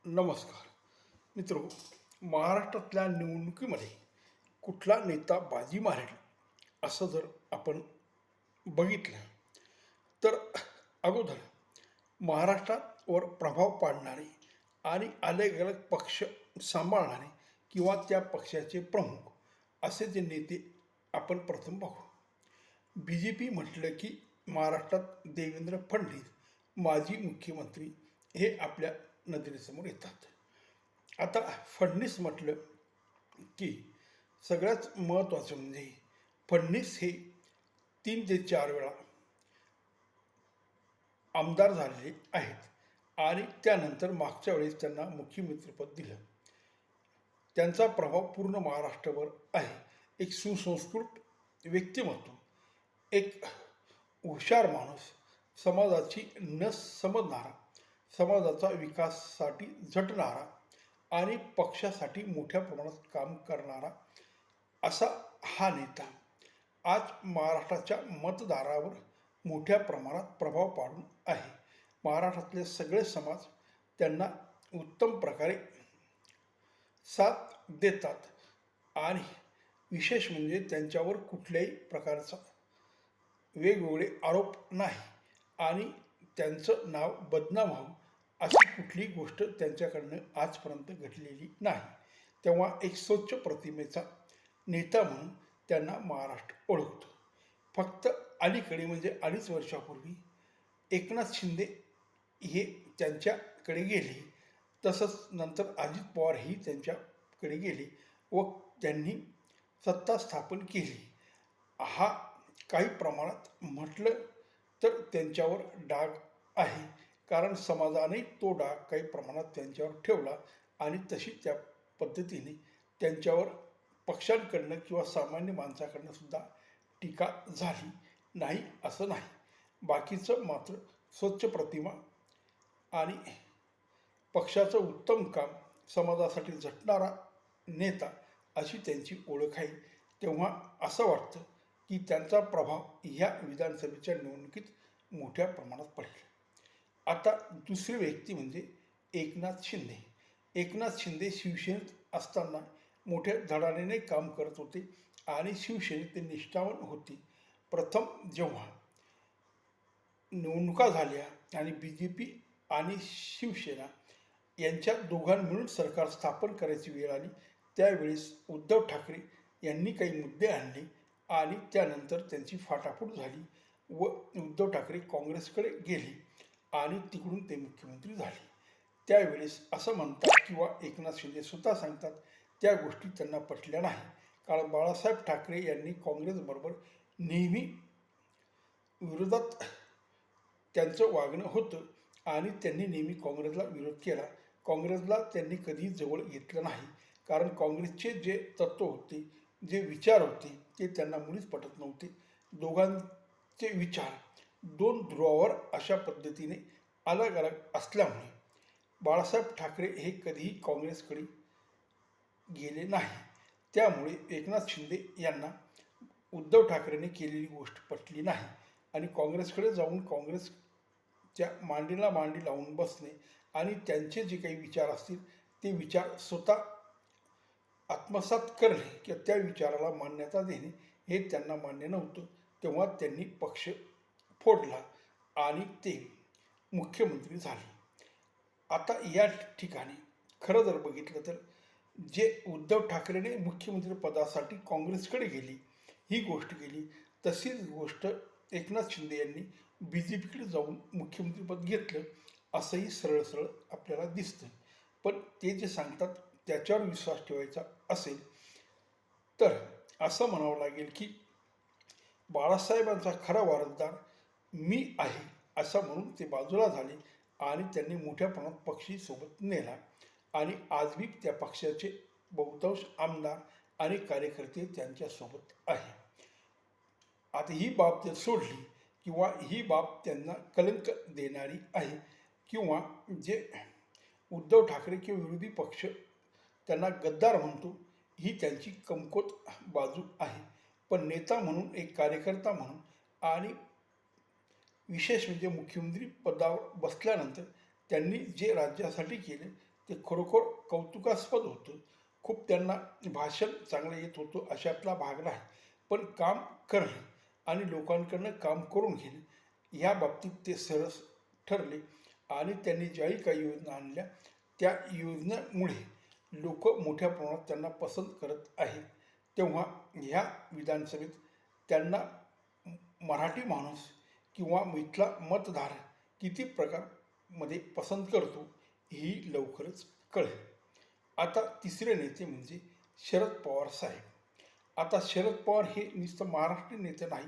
नमस्कार मित्रो. महाराष्ट्रातल्या निवडणुकीमध्ये कुठला नेता बाजी मारेल असं जर आपण बघितलं तर अगोदर महाराष्ट्रावर प्रभाव पाडणारे आणि अलग अलग पक्ष सांभाळणारे किंवा त्या पक्षाचे प्रमुख असे जे नेते आपण प्रथम पाहू. बी जे पी म्हटलं की महाराष्ट्रात देवेंद्र फडणवीस माजी मुख्यमंत्री हे आपल्या नजरेसमोर येतात. आता फडणवीस म्हटलं की सगळ्यात महत्त्वाचं म्हणजे फडणवीस हे 3 ते 4 वेळा आमदार झालेले आहेत आणि त्यानंतर मागच्या वेळेस त्यांना मुख्यमंत्रीपद दिलं. त्यांचा प्रभाव पूर्ण महाराष्ट्रावर आहे. एक सुसंस्कृत व्यक्तिमत्व, एक हुशार माणूस, समाजाची नस समजणारा, समाजाचा विकासासाठी झटणारा आणि पक्षासाठी मोठ्या प्रमाणात काम करणारा असा हा नेता आज महाराष्ट्राच्या मतदारावर मोठ्या प्रमाणात प्रभाव पाडून आहे. महाराष्ट्रातले सगळे समाज त्यांना उत्तम प्रकारे साथ देतात आणि विशेष म्हणजे त्यांच्यावर कुठल्याही प्रकारचा वेगवेगळे आरोप नाही आणि त्यांचं नाव बदनाम व्हावं अशी कुठलीही गोष्ट त्यांच्याकडनं आजपर्यंत घडलेली नाही. तेव्हा एक स्वच्छ प्रतिमेचा नेता म्हणून त्यांना महाराष्ट्र ओळखतो. फक्त अलीकडे म्हणजे 2.5 वर्षापूर्वी एकनाथ शिंदे हे त्यांच्याकडे गेले, तसंच नंतर अजित पवार ही त्यांच्याकडे गेले व त्यांनी सत्ता स्थापन केली. हा काही प्रमाणात म्हटलं तर त्यांच्यावर डाग आहे, कारण समाजाने तो डाग काही प्रमाणात त्यांच्यावर ठेवला आणि तशी त्या पद्धतीने त्यांच्यावर पक्षांकडनं किंवा सामान्य माणसाकडनं सुद्धा टीका झाली नाही असं नाही. बाकीचं मात्र स्वच्छ प्रतिमा आणि पक्षाचं उत्तम काम, समाजासाठी झटणारा नेता अशी त्यांची ओळख आहे. तेव्हा असं वाटतं की त्यांचा प्रभाव ह्या विधानसभेच्या निवडणुकीत मोठ्या प्रमाणात पडेल. आता दुसरी व्यक्ती म्हणजे एकनाथ शिंदे. एकनाथ शिंदे शिवसेनेत असताना मोठ्या धडाडीने काम करत होते आणि शिवसेनेत ते निष्ठावान होते. प्रथम जेव्हा निवडणुका झाल्या आणि बी जे पी आणि शिवसेना यांच्या दोघां मिळून सरकार स्थापन करायची वेळ आली, त्यावेळेस उद्धव ठाकरे यांनी काही मुद्दे आणले आणि त्यानंतर त्यांची फाटाफूट झाली व उद्धव ठाकरे काँग्रेसकडे गेले आणि तिकडून ते मुख्यमंत्री झाले. त्यावेळेस असं म्हणतात किंवा एकनाथ शिंदे स्वतः सांगतात त्या गोष्टी त्यांना पटल्या नाही, कारण बाळासाहेब ठाकरे यांनी काँग्रेसबरोबर नेहमी विरोधात त्यांचं वागणं होतं आणि त्यांनी नेहमी काँग्रेसला विरोध केला. काँग्रेसला त्यांनी कधी जवळ घेतलं नाही, कारण काँग्रेसचे जे तत्त्व होते, जे विचार होते ते त्यांना मुळीच पटत नव्हते. दोघांचे विचार दोन ध्रुवावर अशा पद्धतीने अलग अलग असल्यामुळे बाळासाहेब ठाकरे हे कधीही काँग्रेसकडे गेले नाही. त्यामुळे एकनाथ शिंदे यांना उद्धव ठाकरेंनी केलेली गोष्ट पटली नाही आणि काँग्रेसकडे जाऊन काँग्रेसच्या मांडीला मांडी लावून बसणे आणि त्यांचे जे काही विचार असतील ते विचार स्वतः आत्मसात करणे किंवा त्या विचाराला मान्यता देणे हे त्यांना मान्य नव्हतं. तेव्हा त्यांनी पक्ष फोडला आणि ते मुख्यमंत्री झाले. आता या ठिकाणी खरं जर बघितलं तर जे उद्धव ठाकरेने मुख्यमंत्रीपदासाठी काँग्रेसकडे गेली ही गोष्ट केली, तशीच गोष्ट एकनाथ शिंदे यांनी बी जे पीकडे जाऊन मुख्यमंत्रीपद घेतलं असंही सरळ सरळ आपल्याला दिसतं. पण ते जे सांगतात त्याच्यावर विश्वास ठेवायचा असेल तर असं म्हणावं लागेल की बाळासाहेबांचा खरा वारसदार मी आहे असं म्हणून ते बाजूला झाले आणि त्यांनी मोठ्या प्रमाणात पक्षी सोबत नेला आणि आजही त्या पक्षाचे बहुतांश आमदार आणि कार्यकर्ते त्यांच्यासोबत आहे. आता ही बाब जर सोडली किंवा ही बाब त्यांना कलंक देणारी आहे किंवा जे उद्धव ठाकरे किंवा विरोधी पक्ष त्यांना गद्दार म्हणतो, ही त्यांची कमकुवत बाजू आहे. पण नेता म्हणून, एक कार्यकर्ता म्हणून आणि विशेष म्हणजे मुख्यमंत्री पदावर बसल्यानंतर त्यांनी जे राज्यासाठी केले ते खरोखर कौतुकास्पद होतं. खूप त्यांना भाषण चांगलं येत होतं अशातला भाग नाही. पण काम करणे आणि लोकांकडनं काम करून घेणे या बाबतीत ते सरस ठरले आणि त्यांनी ज्याही काही योजना आणल्या त्या योजनेमुळे लोक मोठ्या प्रमाणात त्यांना पसंत करत आहेत. तेव्हा ह्या विधानसभेत त्यांना मराठी माणूस किंवा इथला मतदार किती प्रकारमध्ये पसंत करतो ही लवकरच कळेल. आता तिसरे नेते म्हणजे शरद पवार साहेब. आता शरद पवार हे नुसतं महाराष्ट्रीय नेते नाही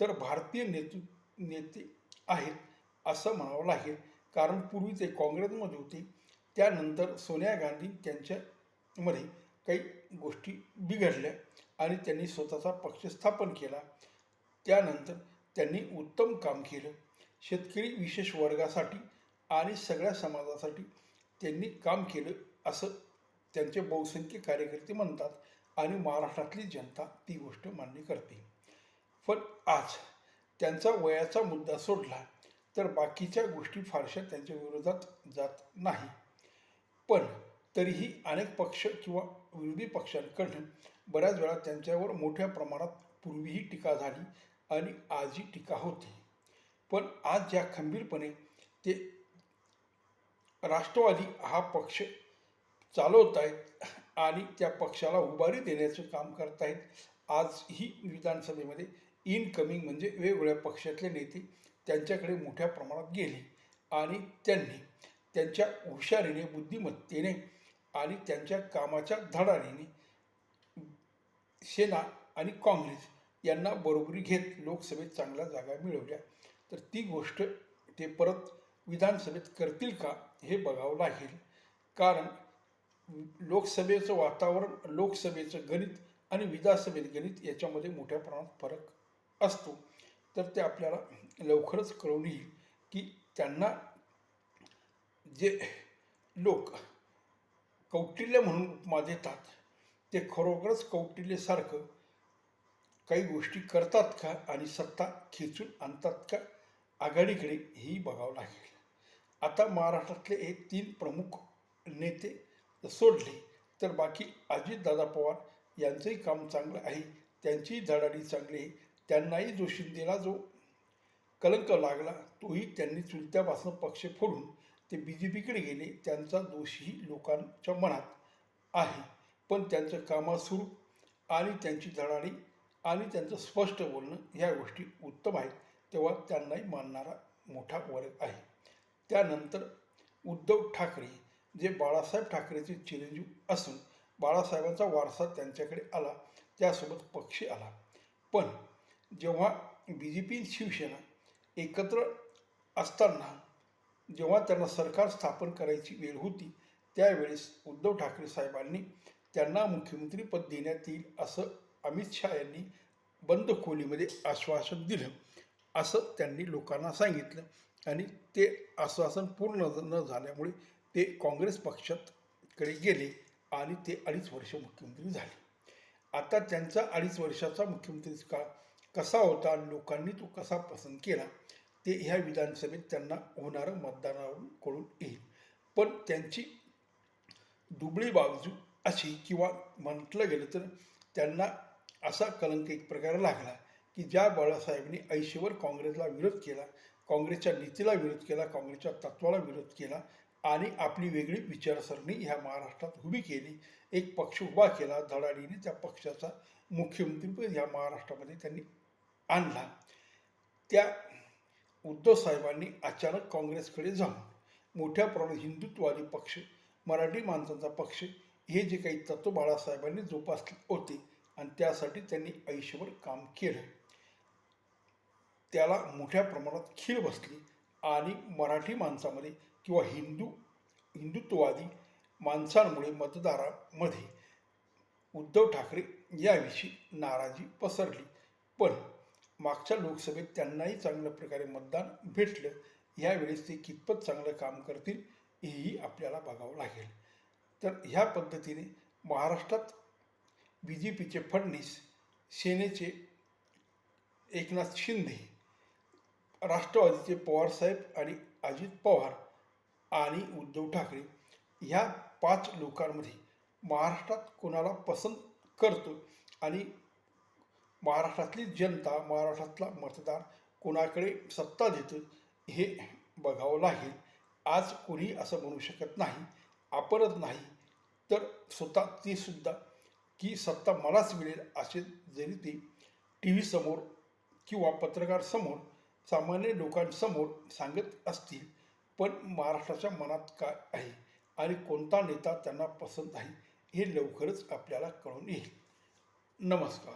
तर भारतीय नेते आहेत असं म्हणावं लागेल. कारण पूर्वी ते काँग्रेसमध्ये होते. त्यानंतर सोनिया गांधी त्यांच्यामध्ये काही गोष्टी बिघडल्या आणि त्यांनी स्वतःचा पक्ष स्थापन केला. त्यानंतर त्यांनी उत्तम काम केलं. शेतकरी विशेष वर्गासाठी आणि सगळ्या समाजासाठी त्यांनी काम केलं असं त्यांचे बहुसंख्य कार्यकर्ते म्हणतात आणि महाराष्ट्रातली जनता ती गोष्ट मान्य करते. पण आज त्यांचा वयाचा मुद्दा सोडला तर बाकीच्या गोष्टी फारशा त्यांच्या विरोधात जात नाही. पण तरीही अनेक पक्ष किंवा विरोधी पक्षांकडून बऱ्याच वेळा त्यांच्यावर मोठ्या प्रमाणात पूर्वीही टीका झाली आणि आजही टीका होते. पण आज ज्या खंबीरपणे ते राष्ट्रवादी हा पक्ष चालवत आहेत आणि त्या पक्षाला उभारी देण्याचं काम करत आहेत. आजही विधानसभेमध्ये इनकमिंग म्हणजे वेगवेगळ्या पक्षातले नेते त्यांच्याकडे मोठ्या प्रमाणात गेले आणि त्यांनी त्यांच्या हुशारीने, बुद्धिमत्तेने आणि त्यांच्या कामाच्या धडाडीने सेना आणि काँग्रेस यांना बरोबरी घेत लोकसभेत चांगल्या जागा मिळवल्या. तर ती गोष्ट ते परत विधानसभेत करतील का हे बघावं लागेल. कारण लोकसभेचं वातावरण, लोकसभेचं गणित आणि विधानसभेत गणित याच्यामध्ये मोठ्या प्रमाणात फरक असतो. तर ते आपल्याला लवकरच कळून येईल की त्यांना जे लोक कौटिल्य म्हणून उपमा देतात ते खरोखरच कौटिल्यसारखं काही गोष्टी करतात का आणि सत्ता खेचून आणतात का आघाडीकडे हेही बघावं लागेल. आता महाराष्ट्रातले हे 3 प्रमुख नेते सोडले तर बाकी अजितदादा पवार यांचंही काम चांगलं आहे, त्यांचीही धडाडी चांगली आहे. त्यांनाही जो शिंदेला जो कलंक लागला तोही त्यांनी चुलत्यापासून पक्ष फोडून ते BJPकडे गेले. त्यांचा दोषही लोकांच्या मनात आहे. पण त्यांचं कामासुरू आणि त्यांची धडाडी आणि त्यांचं स्पष्ट बोलणं ह्या गोष्टी उत्तम आहेत. तेव्हा त्यांनाही मानणारा मोठा वर्ग आहे. त्यानंतर उद्धव ठाकरे जे बाळासाहेब ठाकरेचे चिरंजीव असून बाळासाहेबांचा वारसा त्यांच्याकडे आला, त्यासोबत पक्ष आला. पण जेव्हा BJP शिवसेना एकत्र असताना जेव्हा त्यांना सरकार स्थापन करायची वेळ होती त्यावेळेस उद्धव ठाकरे साहेबांनी त्यांना मुख्यमंत्रीपद देण्यात येईल असं अमित शहा यांनी बंद खोलीमध्ये आश्वासन दिलं. असं त्यांनी लोकांना सांगितलं आणि ते आश्वासन पूर्ण न झाल्यामुळे ते काँग्रेस पक्षाकडे गेले आणि ते 2.5 वर्ष मुख्यमंत्री झाले. आता त्यांचा 2.5 वर्षाचा मुख्यमंत्री काळ कसा होता आणि लोकांनी तो कसा पसंत केला ते ह्या विधानसभेत त्यांना होणारं मतदानावरून कळून येईल. पण त्यांची दुबळी बाजू अशी किंवा म्हटलं गेलं तर त्यांना असा कलंक एक प्रकारे लागला की ज्या बाळासाहेबांनी आयुष्यभर काँग्रेसला विरोध केला, काँग्रेसच्या नीतीला विरोध केला, काँग्रेसच्या तत्वाला विरोध केला आणि आपली वेगळी विचारसरणी ह्या महाराष्ट्रात उभी केली, एक पक्ष उभा केला, धडाडीने त्या पक्षाचा मुख्यमंत्रीपद ह्या महाराष्ट्रामध्ये त्यांनी आणला. त्या उद्धव साहेबांनी अचानक काँग्रेसकडे जाऊन मोठ्या प्रमाणात हिंदुत्ववादी पक्ष, मराठी माणसांचा पक्ष हे जे काही तत्व बाळासाहेबांनी जोपासले होते आणि त्यासाठी त्यांनी आयुष्यभर काम केलं, त्याला मोठ्या प्रमाणात खीळ बसली आणि मराठी माणसामध्ये किंवा हिंदुत्ववादी माणसांमुळे मतदारामध्ये उद्धव ठाकरे याविषयी नाराजी पसरली. पण मागच्या लोकसभेत त्यांनाही चांगल्या प्रकारे मतदान भेटलं. यावेळेस ते कितपत चांगलं काम करतील हेही आपल्याला बघावं लागेल. तर ह्या पद्धतीने महाराष्ट्रात BJPचे फडणवीस, सेनेचे एकनाथ शिंदे, राष्ट्रवादीचे पवारसाहेब आणि अजित पवार आणि उद्धव ठाकरे ह्या 5 लोकांमध्ये महाराष्ट्रात कोणाला पसंत करतो आणि महाराष्ट्रातली जनता, महाराष्ट्रातला मतदार कोणाकडे सत्ता देतं हे बघावं लागेल. आज कोणी असं म्हणू शकत नाही, आपणच नाही तर स्वतः ते सुद्धा की सत्ता मलाच मिळेल असे जरी ते टी व्ही समोर किंवा पत्रकार समोर सामान्य लोकांसमोर सांगत असतील, पण महाराष्ट्राच्या मनात काय आहे आणि कोणता नेता त्यांना पसंत आहे हे लवकरच आपल्याला कळून येईल. नमस्कार.